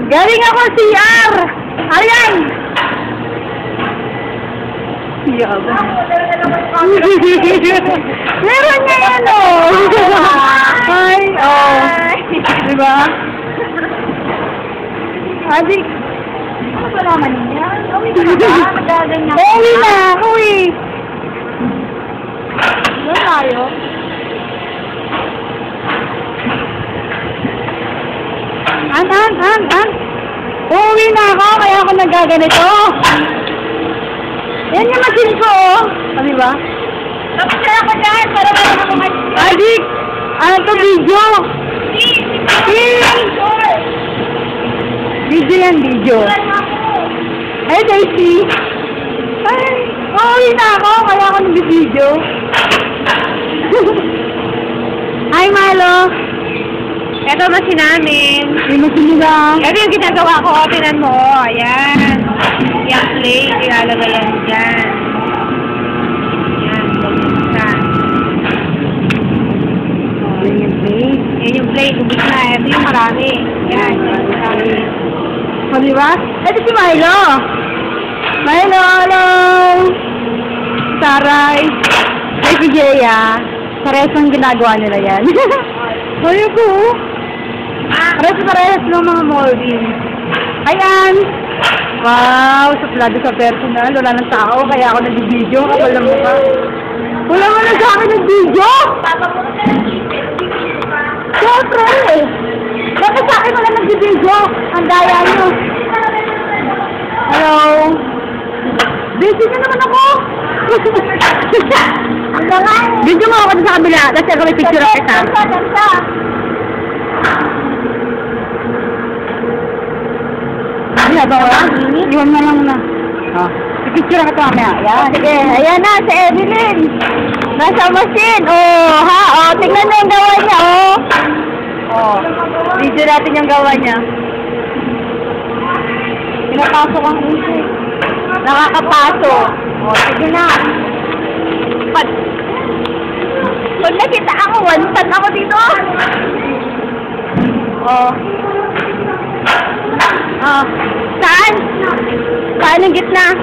Galing ako CR! Ayan! Iya ba? Meron niya yan, oh! Ay, oh! Diba? Adik! Ano ba naman niya? Uwi ka na ba? Nagaganyan ka na? Uwi na ako eh! Doon tayo. An? Uwi na ako, kaya ako nagaganito. Yan yung machine ko, oh. Ano ba? Tapos kaya ka dyan, para meron ako mag... Adik! Ano to, video? Video yan, video. Ay, Daisy. Ay, uwi na ako, kaya ako nag-video. Hi, Malo. Ito machine namin. Yung machine nila. Ito yung ginagawa ko. Tinan mo. Ayan. Yung plate. Ilalagay yan dyan. Ayan. Bumisa. Yan yung plate. Yan yung plate. Bumisa. Ito yung marami. Ayan. Marami. O, diba? Ito si Milo. Milo, hello! Saray. Ay, si Jeya. Parehas ang ginagawa nila yan. Ayun po. Parehas ng mga molding. Ayan. Wow, suplado sa personal. Wala nang tao, kaya ako nag-video. Kapal na mukha. Wala mo na sa akin nag-video? Siyempre. Bakit sa akin wala nag-video? Ang daya nyo. Hello. Busy na naman ako. Video mo ako sa kabila. Kasi ako may picture ako kita. Ay, habang wala. Iwan mo lang na. Oh. Picture ako ito mamaya. Ayan. Sige. Ayan na, si Evelyn. Nasa machine. Oh, ha? Oh, tingnan mo yung gawa niya. Oh. Oh. Video natin yung gawa niya. Pinapasok ang uso. Nakakapasok. Oh, sige na. Pag nakita ako, one-shot ako dito. Oh. Oh. Saan? Saan yung gitna?